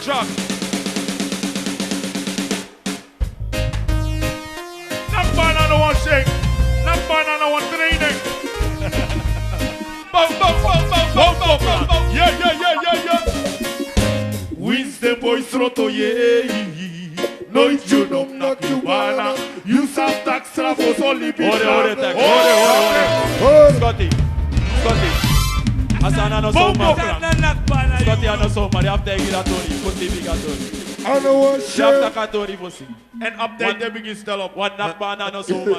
track. Knock banana no one shake. Knock banana no one training. Bow, bow, bow, bow, bow, bow, bow, bow. Yeah. Winston boys roto Nooit je nom na Cubana. You sap tax travos olibita. Ore. Scotty. Asana no soma. Scotty ano soma. Je hebt tegen dat Tori. Kuti bigatori. I know what Je hebt shit. takatori voor zien. En update de begin stel op. Wat nakbana no soma.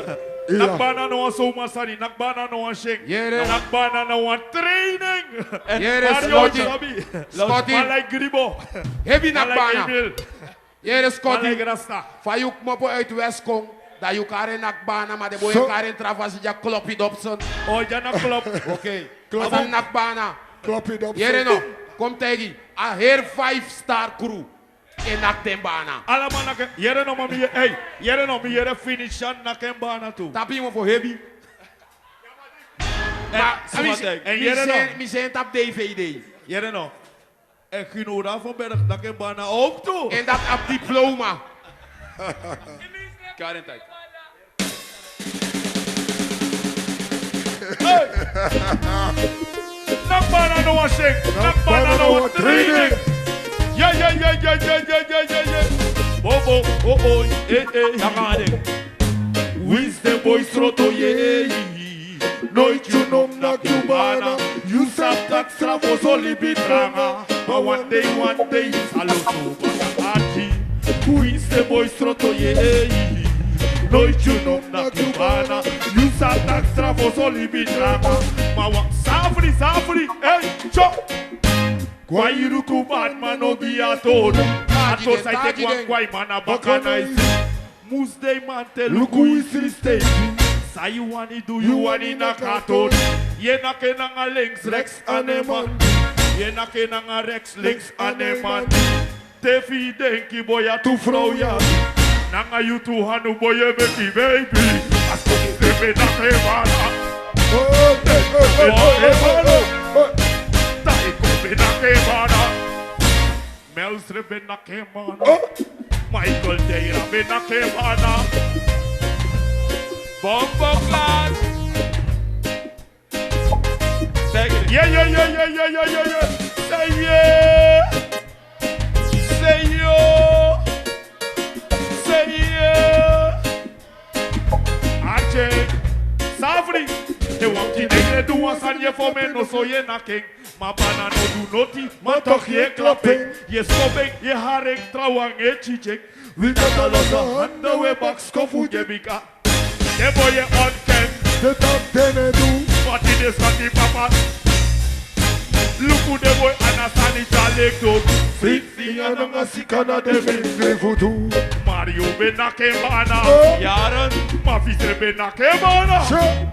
Nakbana no one soma sari. Nakbana no one shake. Nakbana no one training. Mario Sabi. Scotty. Malay Gribo. Heavy Malay nakbana. Emil. Hier is Scotty. Malay Grasta. Fayuk mo po uit Westkong. Dat je karen nakbana, maar de boy Zo. karen travasi ja klop it op son. Oh, ja na club. Oké. Klop Als it. een nakbana. Klap it up. Hier no. Kom tegen. A heer 5-star crew. In naktembana. Allemaal na jere no mami. Hey, jere no mi jere finish aan na Kembana toe. Tapi mo voor heavy. Maar en jere no. mi zijn tap DVD. Jere no. En Ginora van Berg na Kembana ook toe. En dat op diploma. Karen tijd. Nakbana no one shake. Nakbana no one training. Yeah. Bobo, Winston boys roto Nooit je nom na Cubana. You sap tax travos olibitranga. But one day is aloso bakati. Winston boys roto Nooit je nom na Cubana. You sap tax travos olibitranga. Maar wat safri, hey, chop. Kwairu kuban mano biatodo. Ato saite kwa kwai mana bakanai. Musday mante luku isri stage. Say you wani do you wani nakaton. Ye nake nanga links rex aneman. Ye nake nanga rex links aneman. Tefi denki boya tu vrouwja. Nanga you tu hanu boye beki baby. Asko tefe nake mana. Mels Rebena Kemana. Michael Day Rebena Kemana. Bombo Clan. Zeg het. Yeah. Say yeah. Say yo. Say yeah. Ache. Savri. De wanki negre doe was aan je voor me no so je naking. Maar banana do noti, maar toch je klapping. Je stopping, je haring, trouwang, je chichik. We got a lot of handen, we bak skofu je bika. Je boy je onken, The top ten do. wat in is wat die papa. Look who the boy anasani chalik dood. Fifty and I'm a sick and a devil for two. Mario ben na kembana. Jaren. Mafisre ben na kembana. Sure.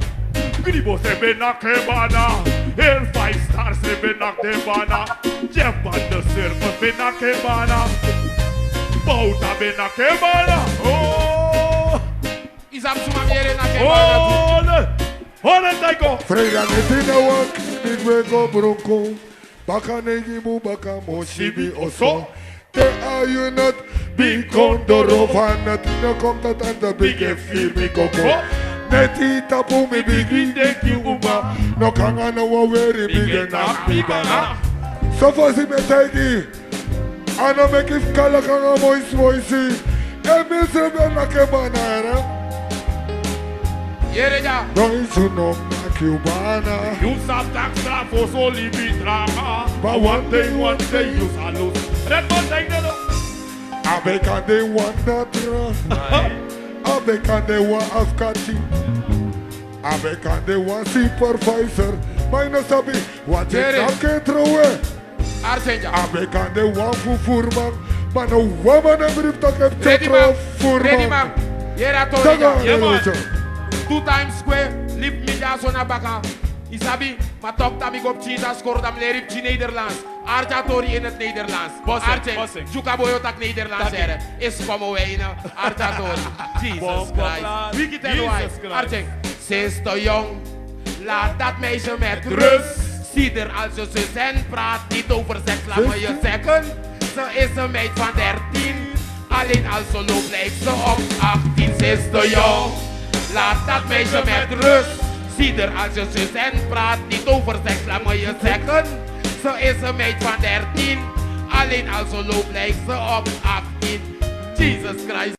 Gribo se ben na kembana. Air 5 stars se ben na kembana. Jeff Van de Surfer ben na kembana. Bouta ben na kembana. Oh! Isam suma miere nakembana. Ole taiko. Vrijdag is in de work. Niet weer go bronco. Baka negi mu baka moshibi oso. Te are you not big condor van het. Nu komt het aan de big firmi koko. Net die tapu mi big denk je uma. No kanga no wa very big na. So far si me tegi. Ana me kif kala kanga moisi. Emil se ben na kebana. Here ja. No is no Cubana. You sap tax trafos only be drama. But one day you shall lose. Red man take that up. Abeka de want that Abeka de want afkati. Abeka de want supervisor. Minus sabi wat Jerry. ik kan trouwen. Arsenja. Abeka de want voerman. Maar no woman en brief dat heb Ready trouw man. Ready voerman. man. Here at Taga all. Yeah, man. 2 times square. Liep me daar zo naar baka. Isabi, maar toch dat ik op Chita scoor dan leer ik Nederlands. Arja Tori in het Nederlands. Bossing. Juka boyo tak Nederlands ere. Is komen wij in Arja Tori. Jesus Christ. Wie giet er nou Arjeng, ze is te jong. Laat dat meisje met rust. Zie er als je zus en praat niet over seks, laat me je zeggen. Ze is een meid van 13. Alleen al zo loop lijkt ze op 18. Ze is te jong. Laat dat meisje met rust. Zie er als je zus en praat niet over seks, laat me je zeggen. Ze is een meid van 13. Alleen al zo loop lijkt ze op 18. Jesus Christ.